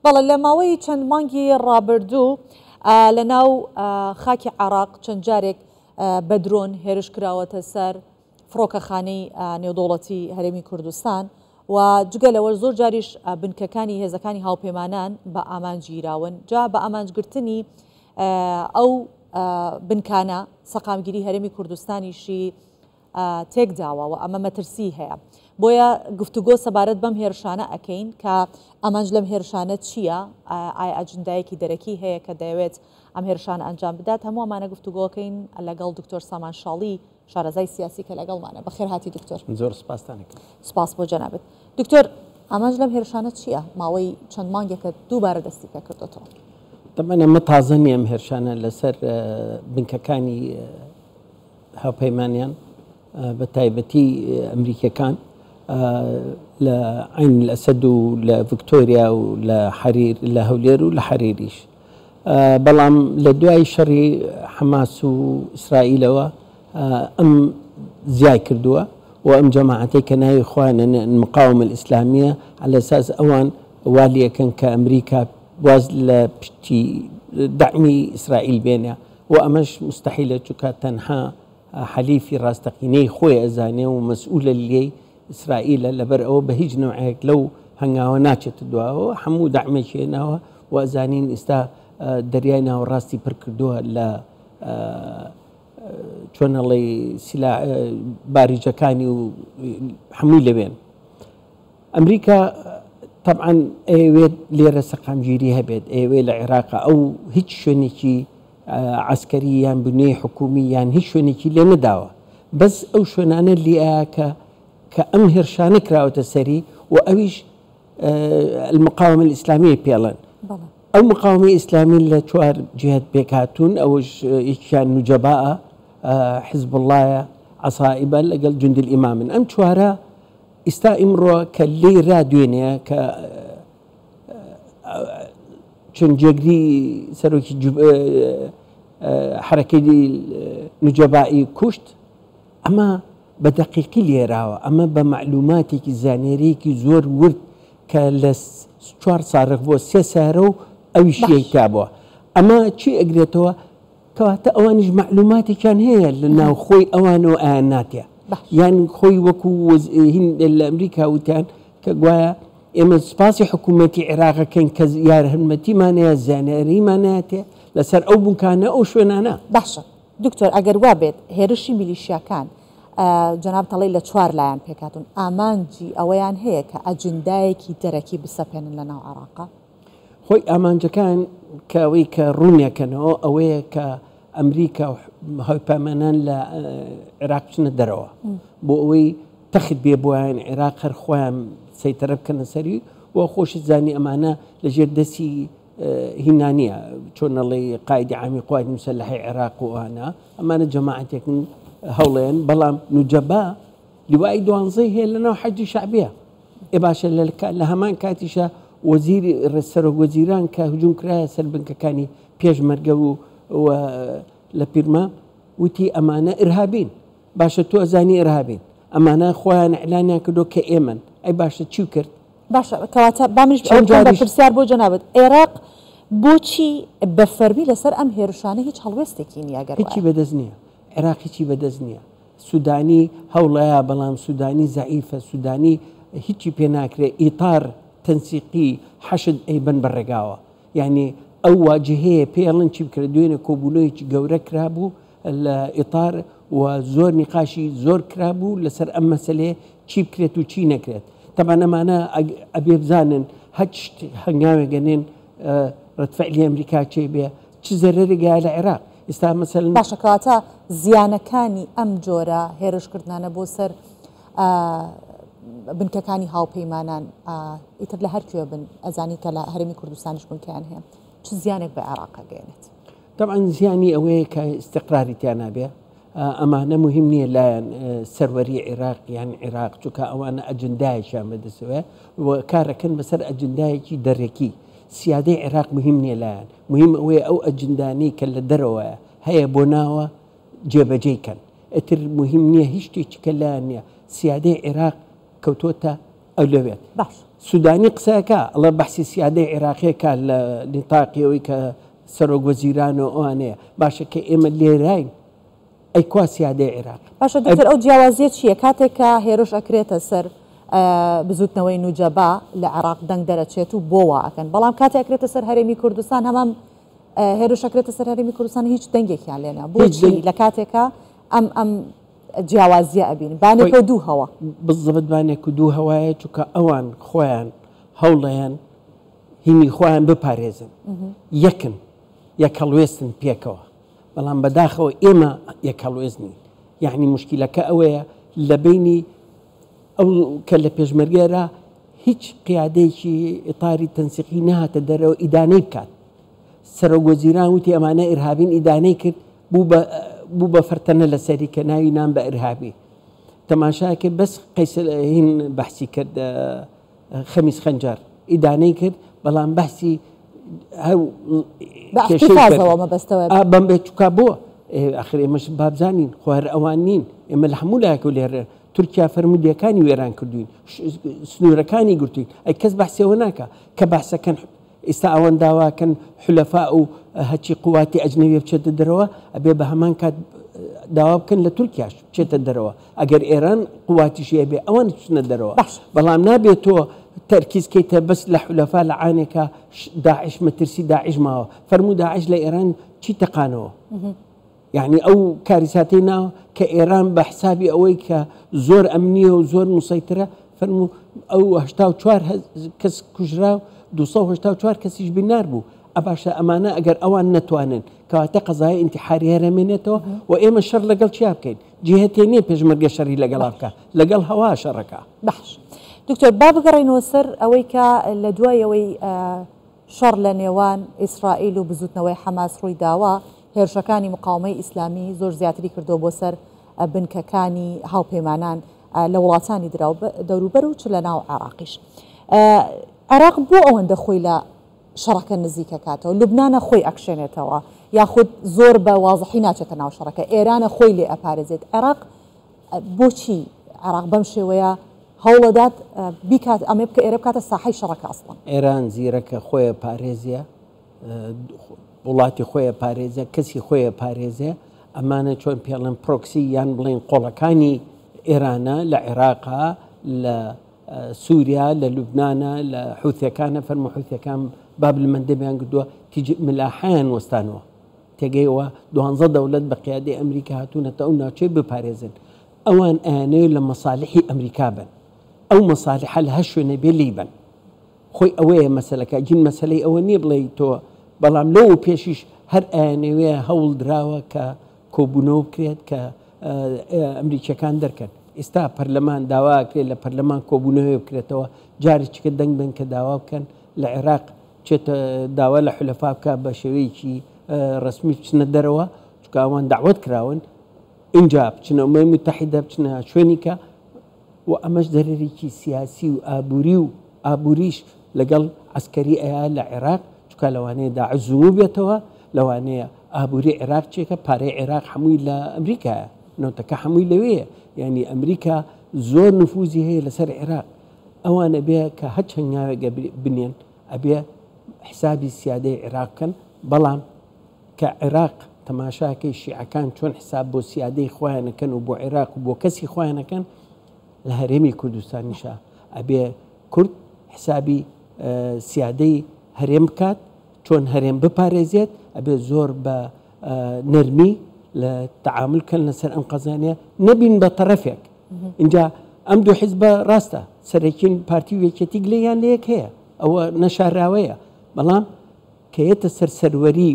بەڵێ لە ماوەی چەند مانگی ڕابردوو لە ناو خاکی عێراق چەند جارێک بە درۆن هێرش کراوەتە سەر فڕۆکەخانەی نێودوڵەتی هەرێمی کوردستان و جگە لەوە زۆر جاریش بنکەکانی هێزەکانی هاوپەیمانان بە ئامانجگیراون جا بە ئامانجگرتنی ئەو بنکانە سەقامگیری هەرێمی کوردستانیشی تێک داوە و ئەمە مەترسی هەیە بۆیە گفتوگۆ سەبارەت بەم هێرشانە ئەکەین کە ئەمانج لەم هێرشانە چییە ئایا ئەجندایەکی دەرەکی هەیە کە دەیەوێت ئەم هێرشانە ئەنجام بدات هەموو ئەمانە گفتوگۆکەین لەگەڵ دکتۆر سامان شاڵی شارەزای سیاسی کە لەگەڵمانە بەخێر هاتی دکتۆر زۆر سپاستانێک سپاس بۆ جەنابەت دکتۆر ئامانج لەم هێرشانە چییە ماوەی چەند مانگێکە دووبارە دەستی پێ کردوتەوە طبعا ئەمە تازە نیە ئەم هێرشانە لەسەر بنکەکانی هاوپەیمانیان بە تایبەتی ئەمریکەکان لە عین الأسد و لە ڤیکتۆریا و لە حەریر لە هەولێر و لە حەریریش بەڵام لە دوای شەڕی حەماس و ئیسرائیلەوە ئەم زیای کردووە و ئەم جەماعەتەی کە ناوی خۆیان المقاومة الإسلامية على أساس ئەوان والیەکەن کە ئەمریکا واز لە پشتی دعمی ئیسرائیل بێنە و ئەمەش مستحیلە چونکە تەنها حەلیفی ڕاستەقینەی خۆی ئەزانێ و مەسئولە لێی ئیسرائیلە لەبەر ئەوە بە هیچ نوعەیەک لەو هەنگاوە ناچێتە دواوە هەموو دەعمێکی هێناوە و ئەزانین ئێستا دەریای ناوەڕاستی پڕ کردووە لە چۆنەڵێ باریجەکانی و هەمووی لەوێن ئەمریکا طبعا ئەوێت لێرە سەقامگیری هەبێت ئەوێ لە عێراق ئەو هیچ شوێنێکی عسکەری یان بنیەی حکومی یان هیچ شوێنێکی لێ نەداوە بەس ئەو شوێنانە لێایە کە ئەم هێرشانە کراوەتە سەری و ئەویش المقاومة الإسلامية پێڵێن ئەو مقاومة ئیسلامی لە چوار جهت پێکهاتوون ئەوش یەکیان نوجەباءە حزب اللهە عەسائیبە لەگەڵ جوند الئیمامن ئەم چوارە ئێستا ئیمڕۆ کە لێی رادوێنەیە کە چون جێگری سەرۆکی حرەکەی نوجەبائی کوشت ئەمە بە دەقیقی لێراوە ئەمە بە معلوماتێکی زانێریەکی زۆر ورد کە لە 4 ساڕق بۆ 3 سارە و ئەویش یەکتابووە ئەمە چی ئەگرێتەوە کەواتە ئەوانیش معلوماتێکیان هەیە لە ناو خۆی ئەوانەوە ئایان ناتێ یان خۆی وەکو لە ئەمریکا وتیان کە گوایە ئێمە سپاسی حکوومەتی عێراقەکەین کە یارهەمەتیمانەیە زانیاریمانەتێ لەسەر ئەو بووکانە ئەو شوێنانە باشە دکتۆر ئەگەر وا بێت هێرشی میلیشیاکان جەناب تەڵی لە 4 لایەن پێکاتون ئامانجی ئەوەیان هەیە کە ئەجندایەکی دەرەکی بسەپێنن لە ناو عێراقا خۆی ئامانجەکان کە ئەوەی کە ڕوونیەکەنەوە ئەوەیە کە ئەمریکا و هاوپەیمانان لە عێراق بچنە دەرەوە بۆ ئەوەی تەخت بێ بۆیان عێراق هەر خۆیان سەیتەرە بکەنە سەری و خۆشی زانی ئەمانە لەژێر دەستی هینانیە چۆنەڵێ قایدی عامی قوات مسلحەی عێراق و ئەمانە جەماعەتێکن هەوڵێن بەڵام نوجەبا لیوای 12 هەیە لەناو حەجی شەعبیە باشە لە هەمان کاتیشە وەزیری سەرۆک وەزیران کە هجووم کرایە سەر بنکەکانی پێشمەرگە و لە پیرما وتی ئەمانە ئرهابین باشە تۆ ئەزانی ئرهابین ئەمانە خۆیان ئەعلانیان کردو کە ئێمن ئەی باشە چی کرد باشە کەواتە بامش پرسیار بۆ جەنابەت عێراق بۆچی بە فەرمی لەسەر ئەم هێرشانە هیچ هەڵوێستێکی نییە گەر هیچی بەدەست نییە عێراق هیچی بەدەست نییە سودانی هەوڵەیە بەڵام سودانی زەعیفە سودانی هیچی پێ ناکرێت ئیتار تەنسیقی حەشد ئەیبەن بەڕێگاوە یعنی ئەو واجهەیە پێڵن چی بکرێت دوێنێ کۆبوونەوەیکی گەورە کرابوو لە ئیتار و زۆر نیقاشی زۆر کرابوو لەسەر ئەم مەسەلەیە چی بکرێت و چی نەکرێت تەمان ئەمانە ئەبێ بزانن هەچ هەنگاوێگەنێن ڕەتفعلی ئەمریکا چێ بێ چ زەرەرێگا لە عێراق ئێستا مەسەلەن باشە کەواتە زیانەکانی ئەم جۆرە هێرشکردانە بۆ سەر بنکەکانی هاوپەیمانان ئیتر لە هەرکوێ بن ئەزانی کە لە هەرێمی کوردستانیش بنکەیان هەیە چ زیانێک بە عێراق گەێنێت طبعا زیانی ئەوەیە کە استقراری تیانابێ ئەمانە مهم نییە لایەن سەروەری عێراق یان عێراق چونکە ئەوانە ئەجندایەکیان بەدەستەوە و کارەکەن بەسەر ئەجندایەکی دەرەکی سیادەی عێراق مهم نییە لایەن مهم ئەوەیە ئەو ئەجندانی کە لە دەرەوەیە هەیە بۆ ناوە جێبەجێکەن ئەتر مهم نییە هیچ شتێکی کە لایەن نییە سیادەی عێراق کەوتۆتە ئەو لەوێت باش سودانی قسەکە ئەڵە بەحسی سیادەی عێراقیەکە لە نتاقیەوەی کە سەرۆک وەزیران و ئەوانەیە باشە کە ئێمە لێراین ئەی کوا سیادەی عێراق باشە دکتۆر ئەو جیاوازیە چییە کاتێک کە هێرش ئەکرێتە سەر بزوتنەوەی نوجەبا لە عێراق دەنگ دەرەچێت و بۆ ئەکەن بەڵام کاتێک ئەکرێتە سەر هەرێمی کوردستان هەمان هێرش ئەکرێتە سەر هەرێمی کوردستان هیچ دەنگێکیان لێنە بۆچی لە کاتێکە ئەم جیاوازیە ئەبین بانێک و دوو هەوە بالضبط بانێک و دوو هەوایە چونکە ئەوان خۆیان هەوڵەیان هینی خۆیان بپارێزن یەکن یەکەڵوێستن پێکەوە بەڵام بەداخەوە ئێمە یەکەڵوێزنین یعنی مشکلەکە ئەوەیە لە بینی ئەو کە لە پێشمەرگێرە هیچ قیادەیەکی ئیطاری تەنسیقی نەهاتە دەرەوە ئیدانەی بکات سەرۆک وەزیران وتی ئەمانە ئیرهابین ئیدانەی کرد بوو بە فەرتەنە لە سەری کە ناوی نام بە ئیرهابی تەماشاکە بەس هین بەحسی کرد خەمیس خەنجەر ئیدانەی کرد بەڵام بەحسی بەم بێت چووکا بۆ ئەخر ئێمەش بابزانین خۆهر ئەوان نین ئێمە لە هەموو لایەکە و لێرە تورکیا فەرمودیەکانی وێران کردوین سنوورەکانی گرتوین ئەی کەس بەحسیەوە ناکە کە بەحسەکەن ئێستا ئەوەن داواکەن حولەفا و هەچی قواتی ئەجنەبی بچێتە دەرەوە ئەبێ بە هەمان کات داوا بکەن لە تورکیاش بچێتە دەرەوە ئەگەر ئێران قواتیشی بێ ئەوان چنە دەرەوە بەڵام نابێت تۆ تەرکیزکەیتە بەس لە حولەفا لە عانێکە داعش مەترسی داعش ماوە فەرموو داعش لە ئێران چی تەقانەوە یعنی ئەو کاریساتەی ناوە کە ئێران بە حسابی ئەوەی کە زۆر ئەمنیە و زۆر مسەیترە فەرموو ئەو 84 کەس کوژرا و 284 کەسیش بینار بوو ئەباشە ئەمانە ئەگەر ئەوان نەتوانن کەواتە قەزای ئینتیحاری هەرێمێنێتەوە و ئێمە شەڕ لەگەڵ چیا بکەین جێهێتێنێ پێشمەرگە شەڕی لەگەڵا بکە لەگەڵ هەوا شەڕەکە باش دکتۆر با بگەڕێنەوە سەر ئەوەی کە لە دوایەوەی شەڕ لە نێوان ئیسرائیل و بزوتنەوەی حەماس ڕووی داوە هێرشەکانی مقاومەی ئیسلامی زۆر زیاتری کردو بۆ سەر بنکەکانی هاوپەیمانان لە وڵاتانی دراو دەوروبەر و چ لە ناو عێراقیش عێراق بۆ ئەوەندە خۆی لە شەڕەکە نزیکە کاتەوە لوبنانە خۆی ئەکشێنێتەوە یاخود زۆر بە وازحی ناچێتە ناو شەڕەکە ئێرانە خۆی لێ ئەپارێزێت عێراق بۆچی عێراق بەم شێوەیە هەوڵەدات بیکات ئەمێ بکە ئێرە بکاتە ساحەی شەڕەکە ئەسڵن ئێران زیرەکە خۆیە پارێزیە وڵاتی خۆیە پارێزە کەسی خۆیە پارێزێ ئەمانە چۆن پێڵێن پرۆکسی یان بڵێن قۆڵەکانی ئێرانە لە عێراقا لە سووریا لە لوبنانە لە حوثیەکانە فەرمو حوثیەکان باب المەندەبیان کردووە ملاحیان وەستانەوە تێگەیەوە 12 دەوڵەت بە قیادەی ئەمریکا هاتوونەتە ئەو ناوچەی بپارێزن ئەوان ئەیانەیە لە مەساڵحی ئەمریکا بن ئەو مەساڵحە لە هەر شوێنە بێ لی بن خۆی ئەوەیە مەسەلەکە جین مەسەلەی ئەوە نییە بڵێ تۆ بەڵام لەو پێشیش هەر ئەیانەوەیە هەوڵ دراوە کە کۆبوونەوە بکرێت کە ئەمریکیەکان دەرکەن ئێستا پەرلەمان داواکرێت لە پەرلەمان کۆبوونەوەی بکرێتەوە جارێکیکە دەنگ بن کە داوا بکەن لە عێراق چێتە داوا لە حولەفا بکە بە شێوەیەکی ڕسمی بچنە دەرەوە چونکە ئەوان داوت کراون اینجا بچنە ئومەی متحیدە بچنە شوێنی کە و ئەمەش دەرێکی سیاسی و ئابووری و ئابووریش لەگەڵ عسکەری ئەیە لە عێراق چونکە لەوانەیە داعش زوو بێتەوە لەوانەیە ئابووری عێراق چێکە پارەی عێراق هەمووی لە ئەمریکایە نەوتەکە هەمووی لەوەیە یعنی ئەمریکا زۆر نفوزی هەیە لەسەر عێراق ئەوانە بێ کە هەر چەنگاوێگە بنێن ئەبێ حسابی سیادەی عێراقکەن بەڵام کە عێراق تەماشاکەی شیعەکان چۆن حساب بۆ سیادەی خۆیانەکەن و بۆ عێراق و بۆ کەسی خۆیانەکەن لە هەرێمی کوردستانیشە ئەبێ کورد حسابی سیادەی هەرێم بکات چۆن هەرێم بپارێزێت ئەبێ زۆر بە نەرمی لە تعاملکەن لەسەر ئەم قەزانەیە نەبین بە تەرەفێک اینجا ئەم دوو حیزبە ڕاستە سەرەکین پارتی و یەکێتی گلەیان لەیەک هەیە ئەوە نەشاراوەیە بەڵام کە یێتە سەرسەروەری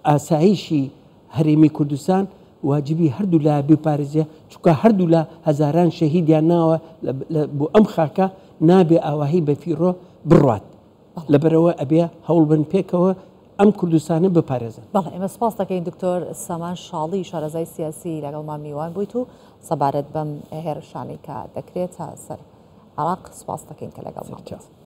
ئاسایشی هەرێمی کوردستان واجبی هەردوو لا بپارێزێ چونکە هەردوو لە هەزاران شەهیدیان ناوە بۆ ئەم خاکە نابێ ئاواهی بەفیڕۆ بڕوات لەبەرەوە ئەبێ هەوڵ بن پێکەوە ئەم کوردستانە بپارێزن. بەڵێ ئێمە سپاس دەکەین دکتۆر سامان شاڵی شارەزای سیاسی لەگەڵمان میوان بوویت و سەبارەت بەم هێرشانەی کە دەکرێت تا سەر عێراق سپاس دەکەین کە لەگەڵمان بوویت.